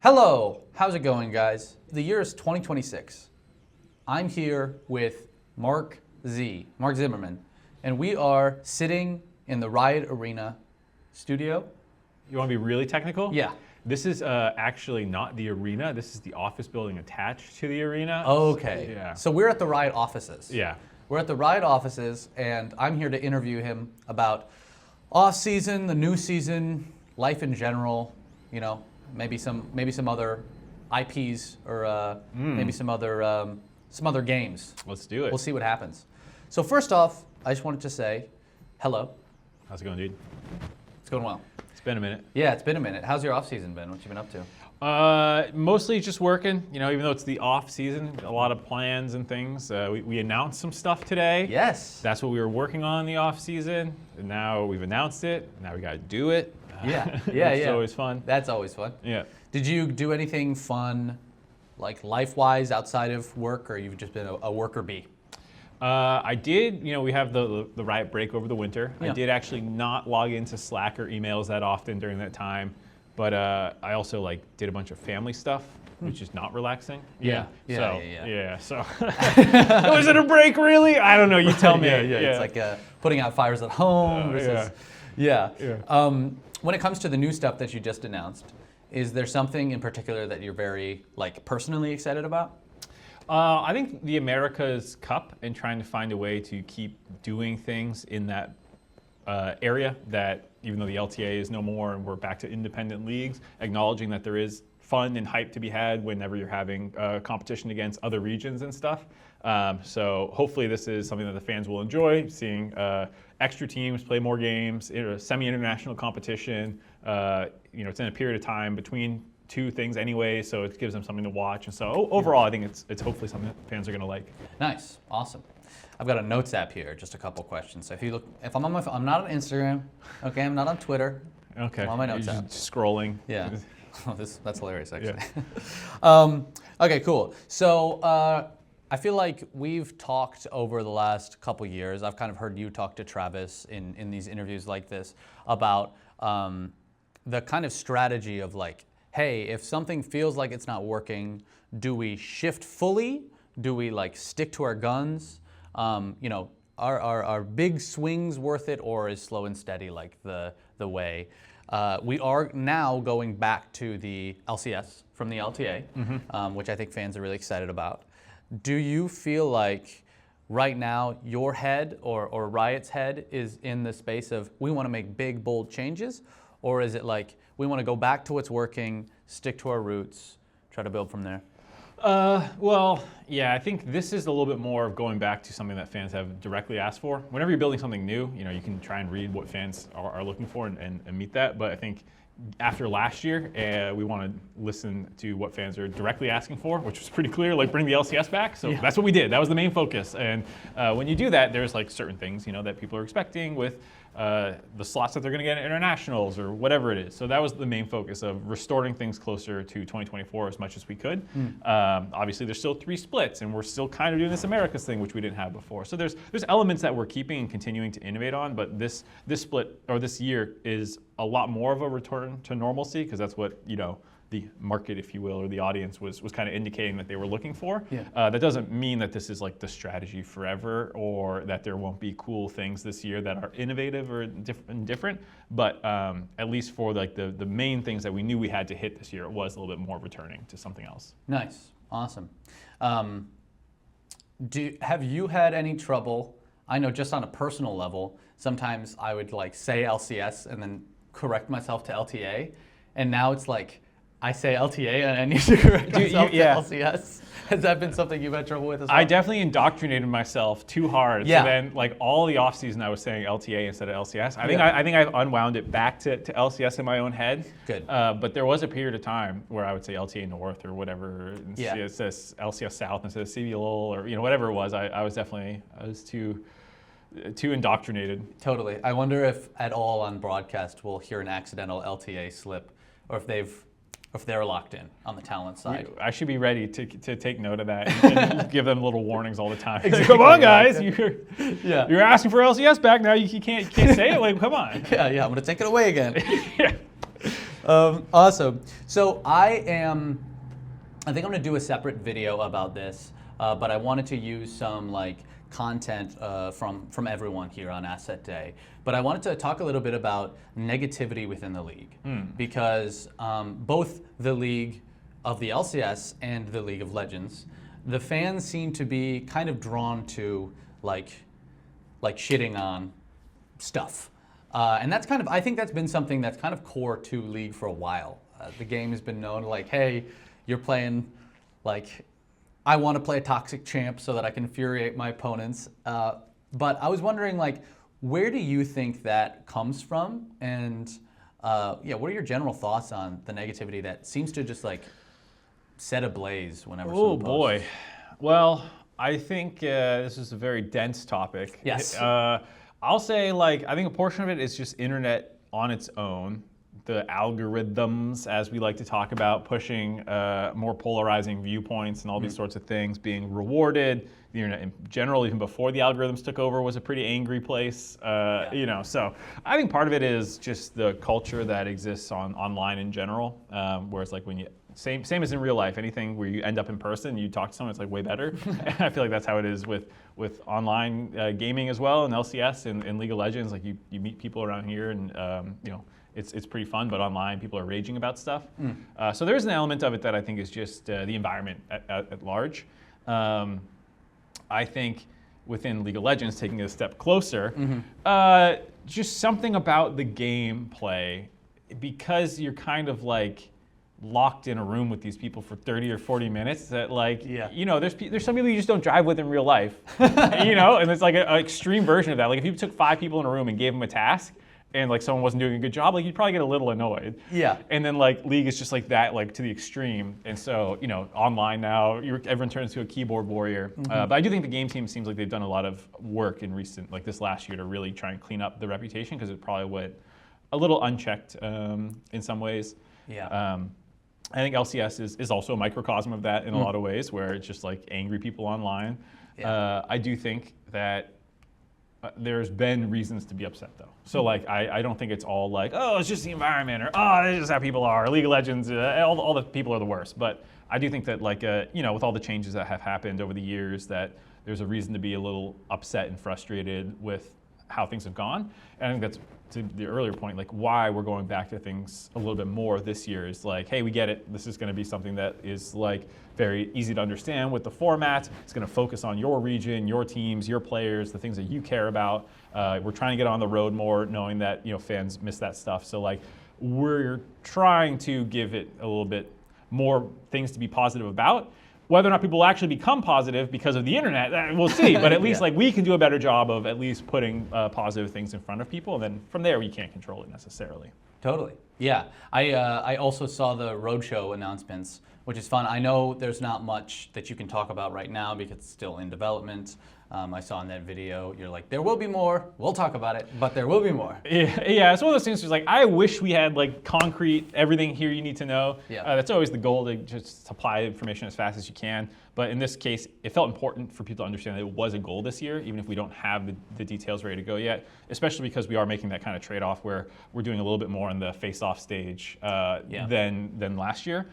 Hello, how's it going, guys? The year is 2026. I'm here with MarkZ, Mark Zimmerman, and we are sitting in the Riot Arena studio. You want to be really technical? Yeah. This is actually not the arena. This is the office building attached to the arena. Okay. Yeah. So we're at the Riot offices. Yeah. We're at the Riot offices, and I'm here to interview him about off-season, the new season, life in general, you know, maybe some other IPs or maybe some other games. Let's do it. We'll see what happens. So first off, I just wanted to say hello. How's it going, dude? It's going well. It's been a minute. Yeah, it's been a minute. How's your off season been? What you been up to? Mostly just working. You know, even though it's the off season, a lot of plans and things. We announced some stuff today. Yes. That's what we were working on in the off season. And now we've announced it. Now we got to do it. Yeah. It's always fun. That's always fun. Yeah. Did you do anything fun, like life-wise, outside of work, or you've just been a worker bee? I did, you know, we have the Riot break over the winter. Yeah. I did actually not log into Slack or emails that often during that time, but I also did a bunch of family stuff, which is not relaxing. Yeah. So was it a break really? I don't know. You tell me. It's like putting out fires at home versus. Yeah. When it comes to the new stuff that you just announced, is there something in particular that you're very personally excited about? I think the America's Cup and trying to find a way to keep doing things in that area that even though the LTA is no more and we're back to independent leagues, acknowledging that there is fun and hype to be had whenever you're having competition against other regions and stuff. So hopefully this is something that the fans will enjoy, seeing extra teams play more games, semi-international competition. It's in a period of time between two things anyway, so it gives them something to watch. And so overall, I think it's hopefully something that fans are going to like. Nice, awesome. I've got a notes app here, just a couple questions. So if I'm on my phone, I'm not on Instagram, okay? I'm not on Twitter. Okay. I'm on my notes You're app. just scrolling. Yeah. That's hilarious, actually. Yeah. Okay, cool. So I feel like we've talked over the last couple years. I've kind of heard you talk to Travis in these interviews like this about the kind of strategy of hey, if something feels like it's not working, do we shift fully? Do we stick to our guns? Are big swings worth it, or is slow and steady the way? We are now going back to the LCS from the LTA, which I think fans are really excited about. Do you feel like right now your head or Riot's head is in the space of we want to make big, bold changes? Or is it we want to go back to what's working, stick to our roots, try to build from there? I think this is a little bit more of going back to something that fans have directly asked for. Whenever you're building something new, you can try and read what fans are looking for and meet that. But I think after last year, we want to listen to what fans are directly asking for, which was pretty clear, bring the LCS back. So that's what we did. That was the main focus. And when you do that, there's certain things, that people are expecting with the slots that they're going to get at internationals or whatever it is. So that was the main focus of restoring things closer to 2024 as much as we could. Obviously, there's still 3 splits, and we're still kind of doing this Americas thing, which we didn't have before. So there's elements that we're keeping and continuing to innovate on, but this split or this year is a lot more of a return to normalcy because that's what the market, if you will, or the audience was kind of indicating that they were looking for. Yeah. That doesn't mean that this is the strategy forever or that there won't be cool things this year that are innovative or different. But at least for the main things that we knew we had to hit this year, it was a little bit more returning to something else. Nice, awesome. Have you had any trouble? I know just on a personal level, sometimes I would say LCS and then correct myself to LTA, and now it's I say LTA and I need to correct myself to LCS. Has that been something you've had trouble with as well? I definitely indoctrinated myself too hard. Yeah. So then, all the offseason, I was saying LTA instead of LCS. I think I've unwound it back to LCS in my own head. Good. But there was a period of time where I would say LTA North or whatever. Yeah. It says LCS South instead of CBLOL or whatever it was. I was too indoctrinated. Totally. I wonder if at all on broadcast we'll hear an accidental LTA slip, or if they're locked in on the talent side. I should be ready to take note of that and give them little warnings all the time. Exactly. Come on, guys! You're asking for LCS back now. You can't say it. Come on. Yeah. I'm gonna take it away again. Yeah. Awesome. So I think I'm gonna do a separate video about this, but I wanted to use some like content from everyone here on Asset Day. But I wanted to talk a little bit about negativity within the league, because both the league of the LCS and the League of Legends, the fans seem to be kind of drawn to like shitting on stuff. And that's kind of, I think that's been something that's kind of core to League for a while. The game has been known like, hey, you're playing like, I want to play a toxic champ so that I can infuriate my opponents. But I was wondering like, where do you think that comes from? And yeah, what are your general thoughts on the negativity that seems to just like set ablaze whenever someone posts? Oh boy. Well, I think this is a very dense topic. Yes. I'll say like, I think a portion of it is just internet on its own. The algorithms, as we like to talk about, pushing more polarizing viewpoints and all these sorts of things, being rewarded. The internet in general, even before the algorithms took over, was a pretty angry place. You know, so I think part of it is just the culture that exists online in general. Whereas like when you same as in real life, anything where you end up in person, you talk to someone, it's like way better. I feel like that's how it is with online gaming as well, and LCS and League of Legends. Like you meet people around here, and you know. It's pretty fun, but online people are raging about stuff. So there's an element of it that I think is just the environment at large. I think within League of Legends, taking it a step closer, just something about the gameplay, because you're kind of like locked in a room with these people for 30 or 40 minutes that like, you know, there's some people you just don't drive with in real life, you know, and it's like an extreme version of that. Like if you took 5 people in a room and gave them a task, and like someone wasn't doing a good job, like you'd probably get a little annoyed. Yeah. And then like League is just like that, like to the extreme. And so, you know, online now, everyone turns to a keyboard warrior. But I do think the game team seems like they've done a lot of work in recent, like this last year, to really try and clean up the reputation, because it probably went a little unchecked in some ways. Yeah. I think LCS is also a microcosm of that in a lot of ways, where it's just like angry people online. Yeah. I do think that there's been reasons to be upset though. So like, I don't think it's all like, oh, it's just the environment, or oh, that's just how people are. League of Legends, all the people are the worst. But I do think that like, you know, with all the changes that have happened over the years, that there's a reason to be a little upset and frustrated with how things have gone. And I think that's, to the earlier point, like why we're going back to things a little bit more this year is like, hey, we get it. This is going to be something that is like very easy to understand with the format. It's going to focus on your region, your teams, your players, the things that you care about. We're trying to get on the road more, knowing that, you know, fans miss that stuff. So like, we're trying to give it a little bit more things to be positive about. Whether or not people will actually become positive because of the internet, we'll see. But at least like we can do a better job of at least putting positive things in front of people, and then from there we can't control it necessarily. Totally. Yeah. I also saw the roadshow announcements, which is fun. I know there's not much that you can talk about right now because it's still in development. I saw in that video, you're like, there will be more. We'll talk about it, but there will be more. Yeah, it's one of those things. Where it's like, I wish we had like concrete everything here you need to know. Yeah. That's always the goal, to just supply information as fast as you can. But in this case, it felt important for people to understand that it was a goal this year, even if we don't have the details ready to go yet. Especially because we are making that kind of trade-off where we're doing a little bit more on the face-off stage than last year.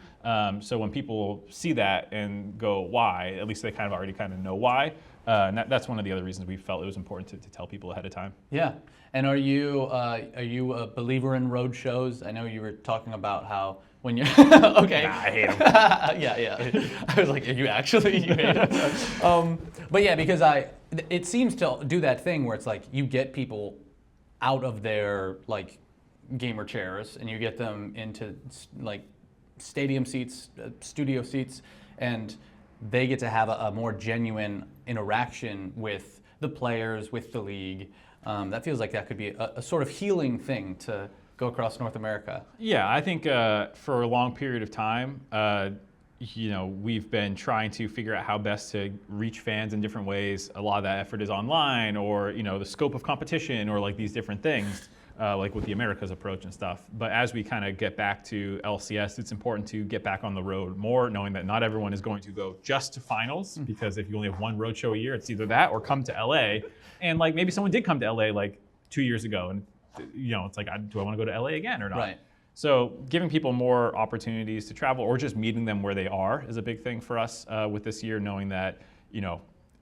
So when people see that and go, why? At least they kind of already kind of know why. And that's one of the other reasons we felt it was important to tell people ahead of time. Yeah. And are you a believer in road shows? I know you were talking about how when you're okay. Nah, I hate them. Yeah. I was like, are you actually? You hate them? But yeah, because it seems to do that thing where it's like you get people out of their like gamer chairs and you get them into like stadium seats, studio seats, and they get to have a more genuine interaction with the players, with the league. That feels like that could be a sort of healing thing to go across North America. Yeah, I think for a long period of time, you know, we've been trying to figure out how best to reach fans in different ways. A lot of that effort is online, or you know, the scope of competition, or like these different things. Like with the Americas approach and stuff. But as we kind of get back to LCS, it's important to get back on the road more, knowing that not everyone is going to go just to finals, because if you only have one road show a year, it's either that or come to LA. And like maybe someone did come to LA like 2 years ago, and you know, it's like, do I want to go to LA again or not? Right. So giving people more opportunities to travel or just meeting them where they are is a big thing for us with this year, knowing that,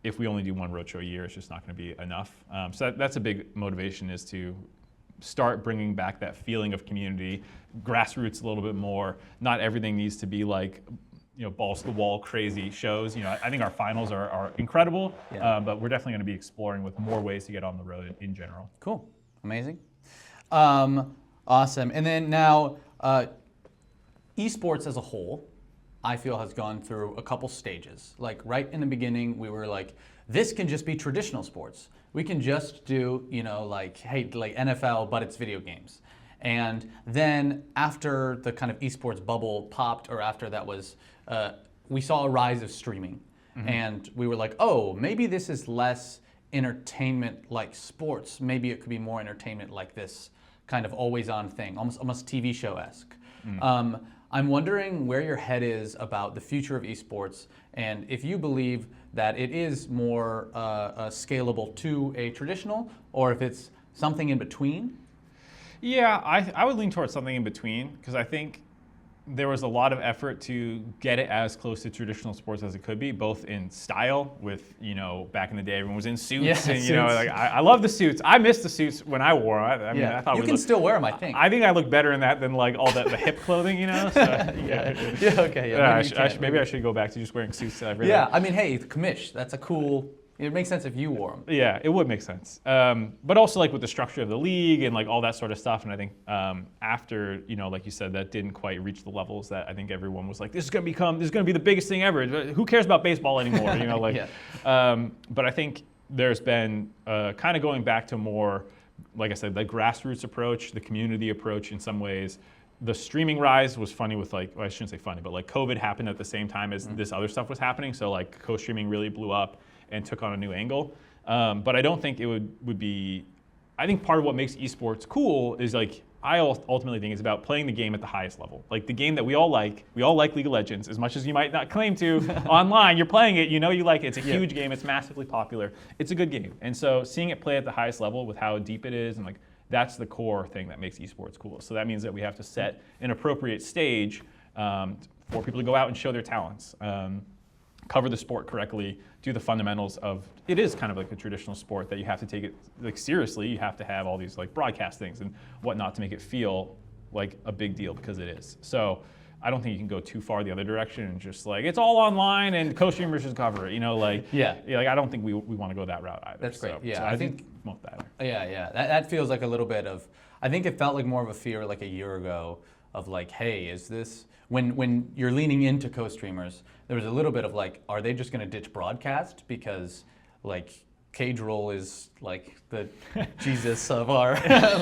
if we only do one roadshow a year, it's just not going to be enough. So that's a big motivation, is to start bringing back that feeling of community, grassroots a little bit more. Not everything needs to be like, balls to the wall crazy shows. I think our finals are incredible, but we're definitely going to be exploring with more ways to get on the road in general. Cool, amazing. Awesome. And then now, esports as a whole, I feel has gone through a couple stages. Like right in the beginning, we were like, this can just be traditional sports. We can just do, like NFL, but it's video games. And then after the kind of esports bubble popped, or after that was, we saw a rise of streaming. Mm-hmm. And we were like, oh, maybe this is less entertainment like sports. Maybe it could be more entertainment like this kind of always on thing, almost TV show-esque. Mm. I'm wondering where your head is about the future of esports, and if you believe that it is more scalable to a traditional, or if it's something in between. Yeah, I would lean towards something in between, because I think there was a lot of effort to get it as close to traditional sports as it could be, both in style with, back in the day, everyone was in suits. And, suits. I love the suits. I miss the suits when I wore them. I thought you can still wear them, I think. I think I look better in that than like all the hip clothing, So, maybe I should go back to just wearing suits every day. Yeah, I mean, hey, commish, that's a cool... It makes sense if you wore them. Yeah, it would make sense. But also like with the structure of the league and like all that sort of stuff. And I think after, like you said, that didn't quite reach the levels that I think everyone was like, this is going to be the biggest thing ever. Who cares about baseball anymore? But I think there's been kind of going back to more, like I said, the grassroots approach, the community approach in some ways. The streaming rise was funny with I shouldn't say funny, but like COVID happened at the same time as this other stuff was happening. So like co-streaming really blew up and took on a new angle. But I don't think it would be, I think part of what makes esports cool is I ultimately think it's about playing the game at the highest level. Like the game that we all like League of Legends, as much as you might not claim to online, you're playing it, you like it, it's a huge game, it's massively popular, it's a good game. And so seeing it play at the highest level with how deep it is, and that's the core thing that makes esports cool. So that means that we have to set an appropriate stage for people to go out and show their talents. Cover the sport correctly, do the fundamentals of, it is kind of like a traditional sport that you have to take it seriously. You have to have all these broadcast things and whatnot to make it feel like a big deal, because it is. So I don't think you can go too far the other direction and just it's all online and co-streamers just cover it, I don't think we want to go that route either. That's great. So I think won't that. Yeah. That feels like a little bit of, I think it felt like more of a fear like a year ago of hey, is this, when you're leaning into co-streamers, there was a little bit of are they just going to ditch broadcast because Cage Roll is the Jesus of our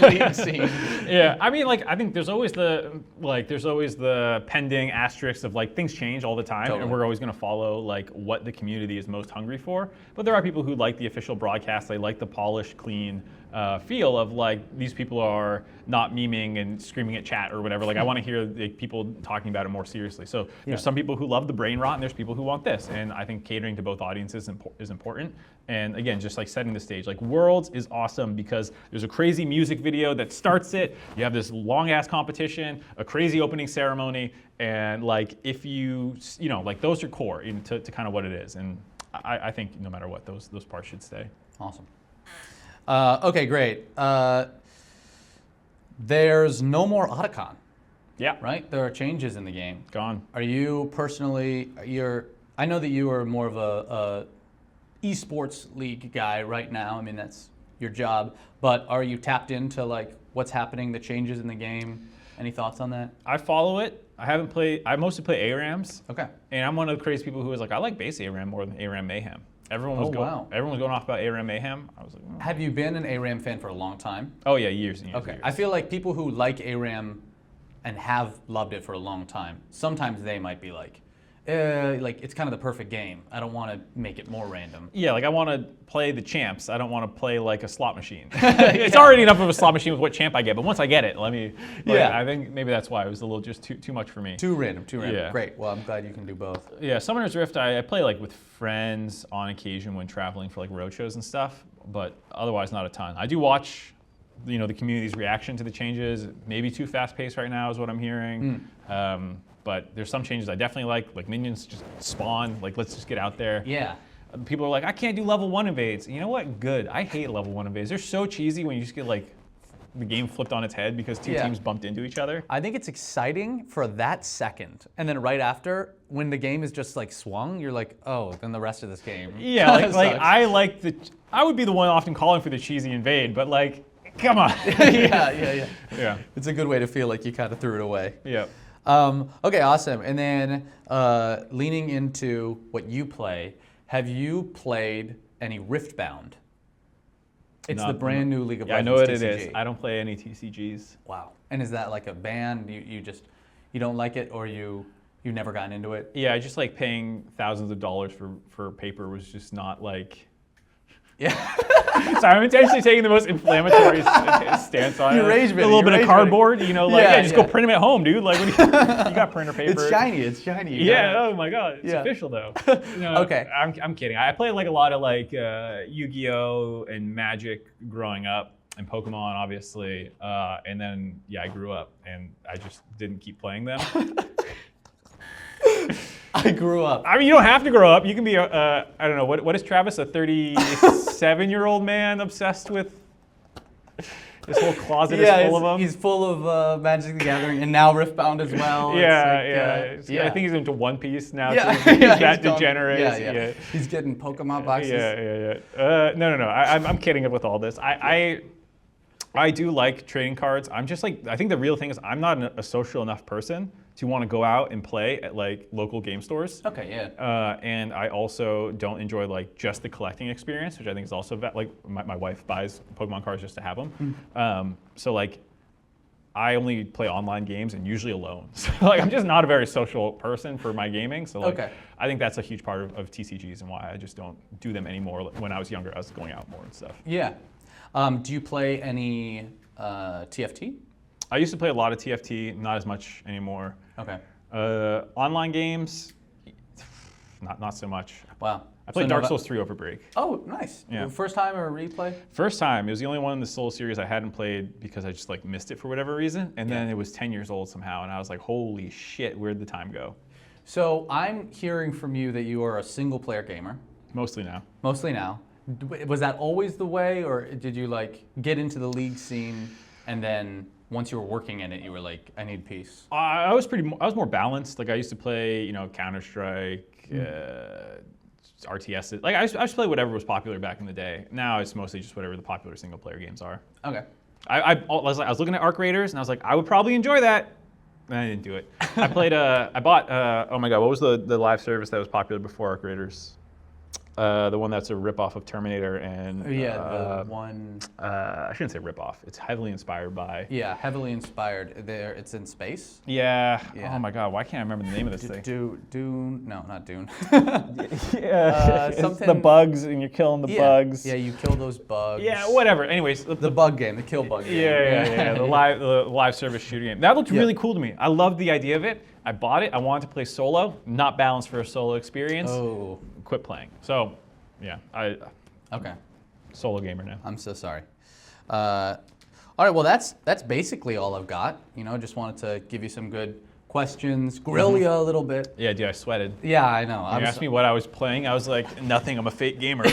league scene. Yeah, I mean, I think there's always the pending asterisk of things change all the time, totally. And we're always going to follow what the community is most hungry for. But there are people who like the official broadcast. They like the polished, clean feel of these people are not memeing and screaming at chat or whatever. I want to hear people talking about it more seriously. So there's some people who love the brain rot, and there's people who want this. And I think catering to both audiences is important. And again, just setting the stage. Worlds is awesome because there's a crazy music video that starts it. You have this long ass competition, a crazy opening ceremony, and if you those are core to kind of what it is. And I think no matter what, those parts should stay. Awesome. Okay, great. There's no more Otacon. Yeah. Right? There are changes in the game. Gone. Are you personally, I know that you are more of a esports league guy right now. I mean, that's your job. But are you tapped into what's happening, the changes in the game? Any thoughts on that? I follow it. I mostly play ARAMs. Okay. And I'm one of the crazy people who was I like base ARAM more than ARAM Mayhem. Everyone was going off about ARAM Mayhem. I was like, Have you been an ARAM fan for a long time? Oh yeah, years and years. Okay. And years. I feel like people who like ARAM and have loved it for a long time, sometimes they might be it's kind of the perfect game. I don't want to make it more random. Yeah, I want to play the champs. I don't want to play a slot machine. It's already enough of a slot machine with what champ I get, but once I get it, I think maybe that's why it was a little just too much for me. Too random. Yeah. Great. Well, I'm glad you can do both. Yeah, Summoner's Rift, I play with friends on occasion when traveling for road shows and stuff, but otherwise not a ton. I do watch the community's reaction to the changes. Maybe too fast-paced right now is what I'm hearing. But there's some changes I definitely like minions just spawn, like let's just get out there. Yeah. People are like, I can't do level 1 invades. You know what? Good. I hate level 1 invades. They're so cheesy when you just get like the game flipped on its head because two teams bumped into each other. I think it's exciting for that second. And then right after, when the game is just like swung, you're like, oh, then the rest of this game. Yeah, I would be the one often calling for the cheesy invade, but like, come on. Yeah. It's a good way to feel like you kind of threw it away. Yeah. Okay, awesome. And then leaning into what you play, have you played any Riftbound? It's the brand new League of Legends. I know what TCG. it is. I don't play any TCGs. Wow. And is that like a ban? You don't like it, or you've never gotten into it? Yeah, just like paying thousands of dollars for paper was just not like. Yeah. Sorry, I'm intentionally taking the most inflammatory stance on it. Rage a little bit of cardboard, just go print them at home, dude. Like, you got printer paper. It's shiny. Yeah. Oh my God. It's official though. No, okay. I'm kidding. I played like a lot of like Yu-Gi-Oh and Magic growing up, and Pokemon obviously, and then I grew up and I just didn't keep playing them. I grew up. I mean, you don't have to grow up. You can be I don't know, what is Travis, a 37-year-old man obsessed with this whole closet is full of them? He's full of Magic the Gathering and now Riftbound as well. I think he's into One Piece now. Yeah. Too. He's that degenerate. Yeah. He's getting Pokemon boxes. No. I'm kidding with all this. I do like trading cards. I'm just like, I think the real thing is I'm not a social enough person to want to go out and play at like local game stores. Okay, yeah. And I also don't enjoy like just the collecting experience, which I think is also like my wife buys Pokemon cards just to have them. So like I only play online games and usually alone. So like I'm just not a very social person for my gaming. So like I think that's a huge part of TCGs and why I just don't do them anymore. When I was younger, I was going out more and stuff. Yeah. Do you play any TFT? I used to play a lot of TFT, not as much anymore. Okay. Online games, not so much. Wow. I played Dark Souls 3 over break. Oh, nice. Yeah. First time or replay? First time. It was the only one in the Souls series I hadn't played because I just like missed it for whatever reason. And then it was 10 years old somehow, and I was like, holy shit, where'd the time go? So I'm hearing from you that you are a single-player gamer. Mostly now. Mostly now. Was that always the way, or did you like get into the League scene and then once you were working in it, you were like, I need peace? I was more balanced. Like I used to play, Counter-Strike, RTS. Like I used to play whatever was popular back in the day. Now it's mostly just whatever the popular single-player games are. Okay. I was looking at Arc Raiders and I was like, I would probably enjoy that. And I didn't do it. I bought, oh my God, what was the live service that was popular before Arc Raiders? The one that's a ripoff of Terminator and the one. I shouldn't say ripoff. It's heavily inspired by. Yeah, heavily inspired. It's in space. Yeah. Oh my God, why can't I remember the name of this thing? Dune. No, not Dune. It's the bugs, and you're killing the bugs. Yeah, you kill those bugs. Yeah, whatever. Anyways, the bug game, the kill bug game. Yeah. The live service shooting game. That looked really cool to me. I loved the idea of it. I bought it. I wanted to play solo. Not balanced for a solo experience. Oh. Quit playing. So, yeah, Okay. Solo gamer now. I'm so sorry. All right, well that's basically all I've got. Just wanted to give you some good questions, grill you a little bit. Yeah, dude, I sweated. Yeah, I know. You asked me what I was playing. I was like, nothing. I'm a fake gamer.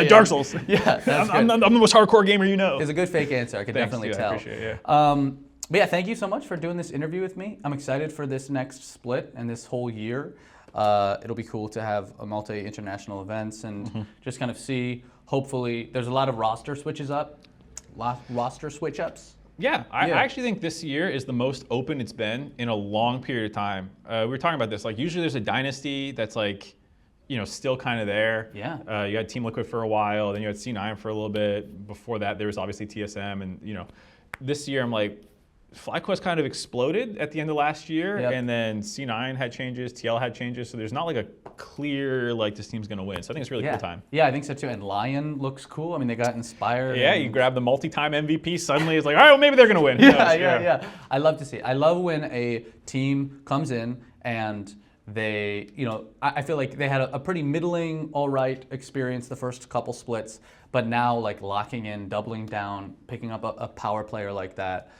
Dark Souls. Yeah, that's I'm the most hardcore gamer you know. It's a good fake answer. I can definitely tell. I appreciate it. Yeah. But yeah, thank you so much for doing this interview with me. I'm excited for this next split and this whole year. It'll be cool to have a multi-international events and just kind of see, hopefully, there's a lot of roster switch ups. Yeah, I actually think this year is the most open it's been in a long period of time. We were talking about this, like usually there's a dynasty that's like, still kind of there. Yeah. You had Team Liquid for a while, then you had C9 for a little bit. Before that, there was obviously TSM, and this year I'm like, FlyQuest kind of exploded at the end of last year, and then C9 had changes, TL had changes, so there's not like a clear, like, this team's going to win. So I think it's a really cool time. Yeah, I think so too. And Lion looks cool. I mean, they got inspired. Yeah, you grab the multi-time MVP, suddenly it's like, all right, well, maybe they're going to win. Yeah. I love to see it. I love when a team comes in and they, I feel like they had a pretty middling, all right experience the first couple splits, but now like locking in, doubling down, picking up a power player like that,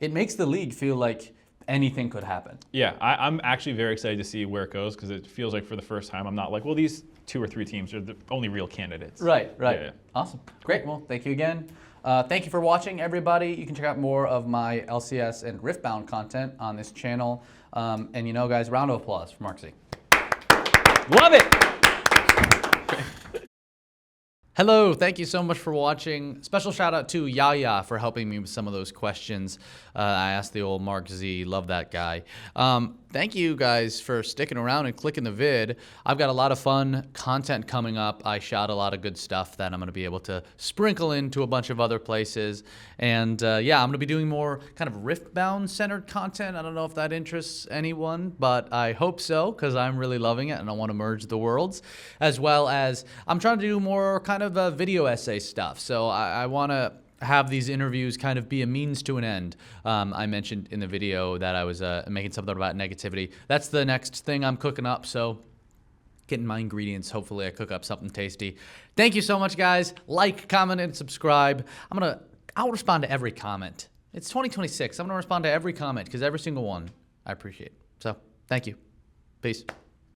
it makes the league feel like anything could happen. Yeah, I'm actually very excited to see where it goes because it feels like for the first time I'm not like, well, these 2 or 3 teams are the only real candidates. Right. Yeah. Awesome. Great. Well, thank you again. Thank you for watching, everybody. You can check out more of my LCS and Riftbound content on this channel. And guys, round of applause for MarkZ. Love it! Hello, thank you so much for watching. Special shout out to Yaya for helping me with some of those questions. I asked the old MarkZ, love that guy. Thank you guys for sticking around and clicking the vid. I've got a lot of fun content coming up. I shot a lot of good stuff that I'm going to be able to sprinkle into a bunch of other places. And yeah, I'm going to be doing more kind of Riftbound centered content. I don't know if that interests anyone, but I hope so because I'm really loving it and I want to merge the worlds. As well as I'm trying to do more kind of video essay stuff. So I want to have these interviews kind of be a means to an end. I mentioned in the video that I was making something about negativity. That's the next thing I'm cooking up, so getting my ingredients. Hopefully I cook up something tasty. Thank you so much, guys. Like, comment, and subscribe. I'll respond to every comment. It's 2026. I'm gonna respond to every comment because every single one I appreciate. So thank you. Peace.